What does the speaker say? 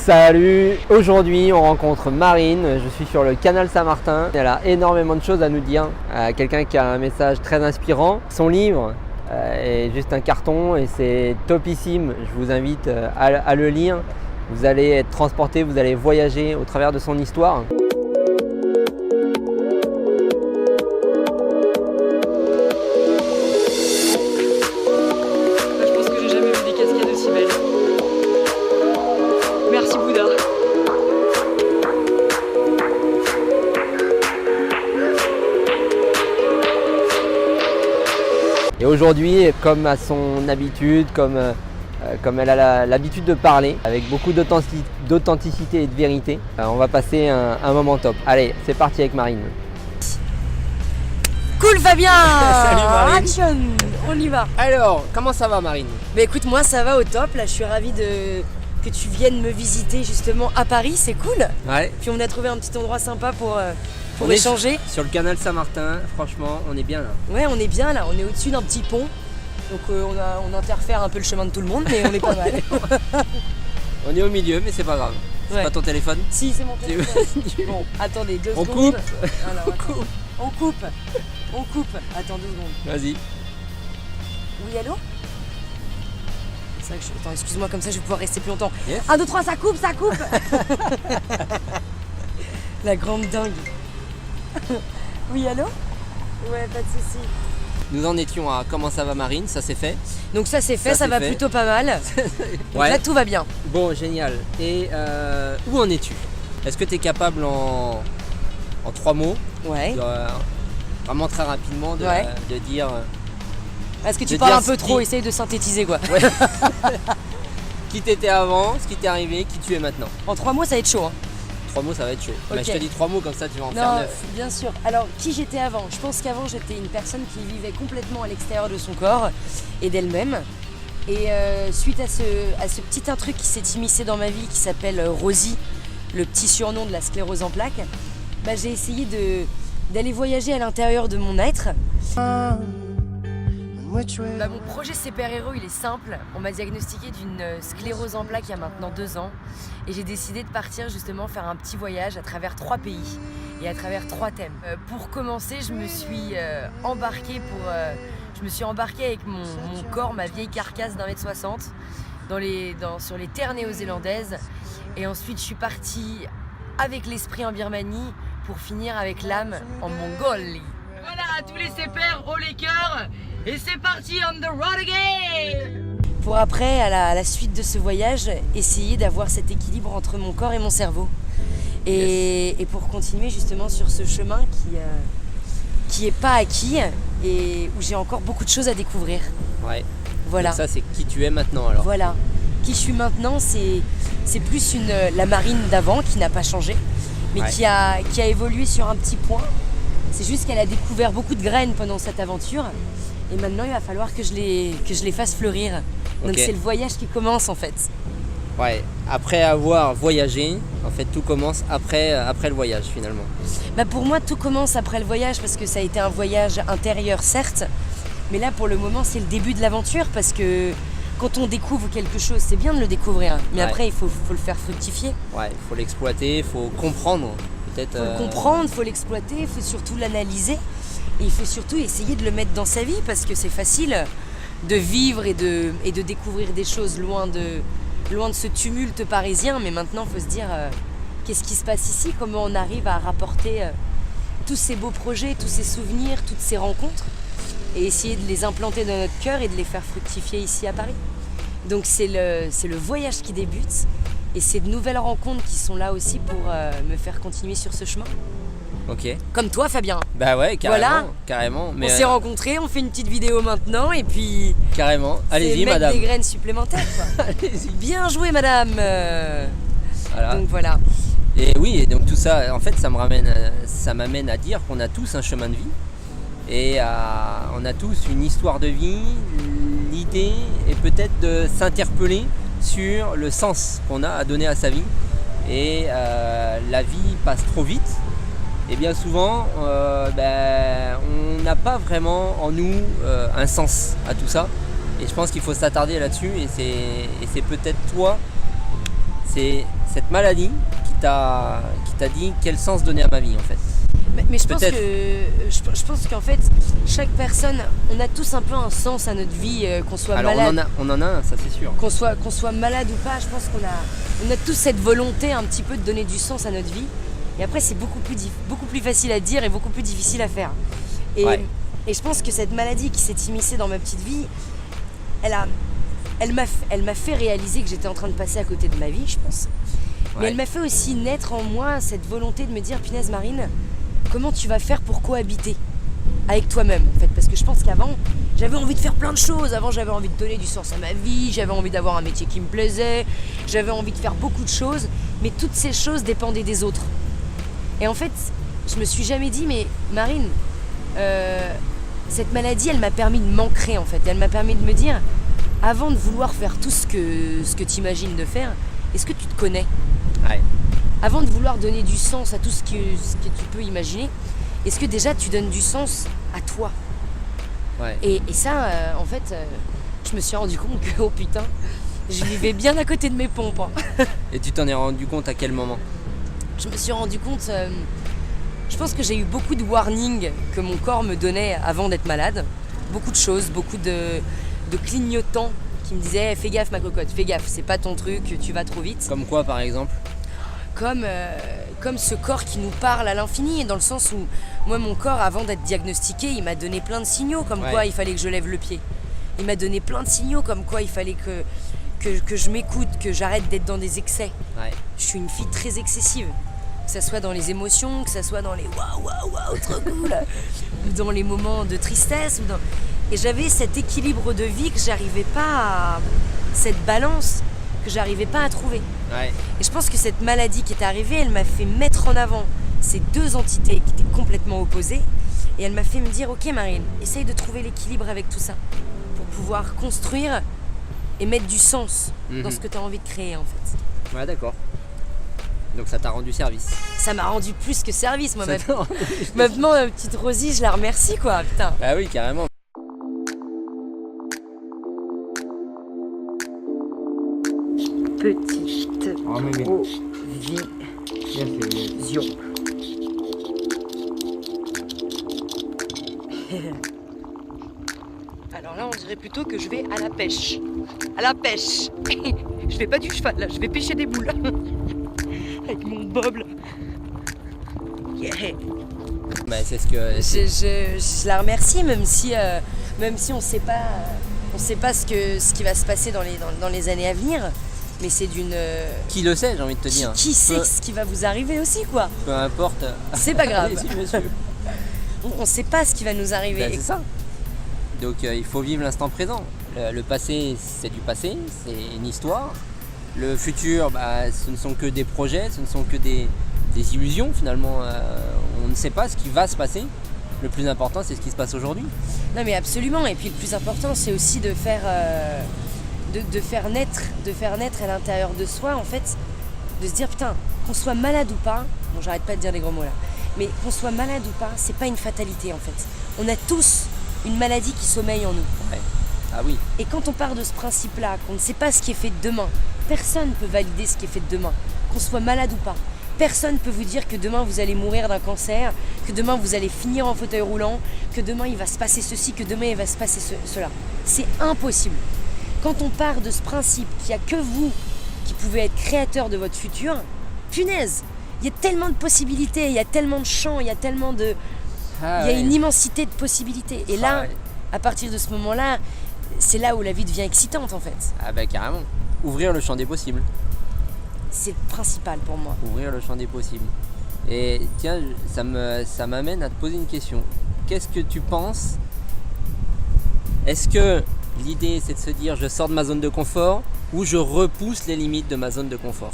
Salut! Aujourd'hui on rencontre Marine, je suis sur le canal Saint-Martin. Elle a énormément de choses à nous dire, quelqu'un qui a un message très inspirant. Son livre est juste un carton et c'est topissime, je vous invite à le lire. Vous allez être transporté, vous allez voyager au travers de son histoire. Et aujourd'hui, comme à son habitude, comme elle a l'habitude de parler, avec beaucoup d'authenticité et de vérité, on va passer un moment top. Allez, c'est parti avec Marine. Cool Fabien. Salut Marine. Action, on y va. Alors, comment ça va Marine? Bah écoute, moi ça va au top, là je suis ravie que tu viennes me visiter justement à Paris, c'est cool. Ouais. Puis on a trouvé un petit endroit sympa pour on échanger. Sur le canal Saint-Martin, franchement, on est bien là. Ouais, on est bien là, on est au-dessus d'un petit pont. Donc on interfère un peu le chemin de tout le monde, mais on est pas mal. On est au milieu, mais c'est pas grave. C'est Ouais. Pas ton téléphone? Si, c'est mon téléphone. Bon, attendez, 2 On secondes. coupe. Alors, on coupe. On coupe. Attends 2 secondes. Vas-y. Oui, allô? C'est vrai que Attends, excuse-moi, comme ça je vais pouvoir rester plus longtemps. Yes. 1, 2, 3, ça coupe, ça coupe. La grande dingue. Oui, allô? Ouais, pas de soucis. Nous en étions à comment ça va Marine, ça c'est fait. Donc ça c'est fait, ça c'est va fait. plutôt pas mal. Donc là tout va bien. Bon, génial. Et où en es-tu? Est-ce que tu es capable en 3 mots, Ouais. vraiment très rapidement, de dire... Est-ce que tu de parles dire un peu ce trop? qui- Essaye de synthétiser quoi. Ouais. Qui t'étais avant, ce qui t'est arrivé, qui tu es maintenant. En 3 mots ça va être chaud. Hein. 3 mots, ça va être chaud. Bah, Ok. je te dis 3 mots, comme ça tu vas en faire Non, 9. bien sûr. Alors qui j'étais avant? Je pense qu'avant j'étais une personne qui vivait complètement à l'extérieur de son corps et d'elle-même. Et suite à ce petit truc qui s'est immiscé dans ma vie qui s'appelle Rosie, le petit surnom de la sclérose en plaques, bah, j'ai essayé d'aller voyager à l'intérieur de mon être. Bah, mon projet Super Héros il est simple. On m'a diagnostiqué d'une sclérose en plaques il y a maintenant 2 ans et j'ai décidé de partir justement faire un petit voyage à travers 3 pays et à travers 3 thèmes. Pour commencer, je me suis embarquée avec mon corps, ma vieille carcasse d'1m60 sur les terres néo-zélandaises et ensuite je suis partie avec l'esprit en Birmanie pour finir avec l'âme en Mongolie. Voilà, à tous les CPR, haut les cœurs. Et c'est parti, on the road again! Pour après, à la suite de ce voyage, essayer d'avoir cet équilibre entre mon corps et mon cerveau. Et pour continuer justement sur ce chemin qui est pas acquis et où j'ai encore beaucoup de choses à découvrir. Ouais. Voilà. Donc ça, c'est qui tu es maintenant alors. Voilà. Qui je suis maintenant, c'est plus la Marine d'avant qui n'a pas changé, mais Ouais. qui a évolué sur un petit point. C'est juste qu'elle a découvert beaucoup de graines pendant cette aventure. Et maintenant, il va falloir que je les fasse fleurir. Donc Ok. c'est le voyage qui commence en fait. Ouais. Après avoir voyagé, en fait, tout commence après le voyage finalement. Bah pour moi, tout commence après le voyage parce que ça a été un voyage intérieur, certes. Mais là, pour le moment, c'est le début de l'aventure parce que quand on découvre quelque chose, c'est bien de le découvrir. Mais Ouais. après, il faut le faire fructifier. Ouais, faut l'exploiter, faut comprendre. Peut-être. Il faut le comprendre, il faut l'exploiter, il faut surtout l'analyser. Et il faut surtout essayer de le mettre dans sa vie parce que c'est facile de vivre et de découvrir des choses loin de ce tumulte parisien. Mais maintenant, il faut se dire qu'est-ce qui se passe ici, comment on arrive à rapporter tous ces beaux projets, tous ces souvenirs, toutes ces rencontres et essayer de les implanter dans notre cœur et de les faire fructifier ici à Paris. Donc c'est le voyage qui débute et c'est de nouvelles rencontres qui sont là aussi pour me faire continuer sur ce chemin. Ok. Comme toi Fabien. Bah ouais, carrément. Voilà. Carrément. Mais On s'est rencontrés, on fait une petite vidéo maintenant et puis carrément. c'est Allez-y, mettre madame. des graines supplémentaires quoi. Allez-y. Bien joué madame. Voilà. Donc voilà. Et oui, et donc tout ça, en fait, ça m'amène à dire qu'on a tous un chemin de vie. Et on a tous une histoire de vie. L'idée est peut-être de s'interpeller sur le sens qu'on a à donner à sa vie. Et la vie passe trop vite. Et bien souvent, on n'a pas vraiment en nous un sens à tout ça. Et je pense qu'il faut s'attarder là-dessus. Et c'est peut-être toi c'est cette maladie qui t'a dit quel sens donner à ma vie en fait. Mais je pense Peut-être. je pense qu'en fait, chaque personne, on a tous un peu un sens à notre vie, qu'on soit Alors malade. on en a un, ça c'est sûr. Qu'on soit malade ou pas, je pense on a tous cette volonté un petit peu de donner du sens à notre vie. Et après, c'est beaucoup plus facile à dire et beaucoup plus difficile à faire. Et, Ouais. et je pense que cette maladie qui s'est immiscée dans ma petite vie, elle m'a fait réaliser que j'étais en train de passer à côté de ma vie, je pense. Mais Ouais. elle m'a fait aussi naître en moi cette volonté de me dire, punaise Marine, comment tu vas faire pour cohabiter avec toi-même en fait, parce que je pense qu'avant j'avais envie de faire plein de choses. Avant j'avais envie de donner du sens à ma vie, j'avais envie d'avoir un métier qui me plaisait, j'avais envie de faire beaucoup de choses, mais toutes ces choses dépendaient des autres. Et en fait je me suis jamais dit, mais Marine, cette maladie elle m'a permis de m'ancrer en fait. Elle m'a permis de me dire, avant de vouloir faire tout ce que tu imagines de faire, est-ce que tu te connais? Ouais. Avant de vouloir donner du sens à tout ce que tu peux imaginer, est-ce que déjà tu donnes du sens à toi? Ouais. Et ça, en fait, je me suis rendu compte que, oh putain, je vivais bien à côté de mes pompes. Hein. Et tu t'en es rendu compte à quel moment? Je me suis rendu compte, je pense que j'ai eu beaucoup de warnings que mon corps me donnait avant d'être malade. Beaucoup de choses, beaucoup de clignotants qui me disaient, fais gaffe ma cocotte, fais gaffe, c'est pas ton truc, tu vas trop vite. Comme quoi par exemple? Comme ce corps qui nous parle à l'infini, dans le sens où moi mon corps avant d'être diagnostiqué il m'a donné plein de signaux comme Ouais. quoi il fallait que je lève le pied. Il m'a donné plein de signaux comme quoi il fallait que je m'écoute, que j'arrête d'être dans des excès. Ouais. Je suis une fille très excessive, que ça soit dans les émotions, que ça soit dans les waouh trop cool, ou dans les moments de tristesse. Et j'avais cet équilibre de vie que j'arrivais pas à... cette balance que j'arrivais pas à trouver. Ouais. Et je pense que cette maladie qui est arrivée, elle m'a fait mettre en avant ces deux entités qui étaient complètement opposées. Et elle m'a fait me dire, ok Marine, essaye de trouver l'équilibre avec tout ça pour pouvoir construire et mettre du sens dans ce que tu as envie de créer en fait. Ouais, d'accord. Donc ça t'a rendu service. Ça m'a rendu plus que service, moi. Ça t'a rendu- Maintenant, ma petite Rosie, je la remercie quoi, putain. Bah oui, carrément. Petite Oh, mais provision. Alors là, on dirait plutôt que je vais à la pêche. À la pêche. Je fais pas du cheval, là, je vais pêcher des boules. Avec mon bob, là. Yeah. Bah c'est ce que... Je la remercie, même si on sait pas ce qui va se passer dans les années à venir. Mais c'est d'une... Qui le sait, j'ai envie de te dire. Qui sait ce qui va vous arriver aussi, quoi. Peu importe. C'est pas grave. Allez-y, monsieur. On sait pas ce qui va nous arriver. Bah, c'est ça. Donc il faut vivre l'instant présent. Le passé, c'est du passé, c'est une histoire. Le futur, bah, ce ne sont que des projets, ce ne sont que des illusions finalement. On ne sait pas ce qui va se passer. Le plus important, c'est ce qui se passe aujourd'hui. Non mais absolument. Et puis le plus important, c'est aussi de faire naître à l'intérieur de soi, en fait, de se dire putain, qu'on soit malade ou pas, bon j'arrête pas de dire des gros mots là, mais qu'on soit malade ou pas, c'est pas une fatalité en fait. On a tous une maladie qui sommeille en nous. Ouais. Ah oui. Et quand on part de ce principe-là, qu'on ne sait pas ce qui est fait de demain, personne ne peut valider ce qui est fait de demain, qu'on soit malade ou pas. Personne ne peut vous dire que demain vous allez mourir d'un cancer, que demain vous allez finir en fauteuil roulant, que demain il va se passer ceci, que demain il va se passer cela. C'est impossible. Quand on part de ce principe qu'il n'y a que vous qui pouvez être créateur de votre futur, punaise, il y a tellement de possibilités, il y a tellement de champs, il y a tellement de... Ah, il y a ouais. une immensité de possibilités. Et Ah, là, ouais. à partir de ce moment-là, c'est là où la vie devient excitante en fait. Ah bah carrément. Ouvrir le champ des possibles. C'est le principal pour moi. Ouvrir le champ des possibles. Et tiens, ça m'amène à te poser une question. Qu'est-ce que tu penses? Est-ce que l'idée c'est de se dire je sors de ma zone de confort ou je repousse les limites de ma zone de confort?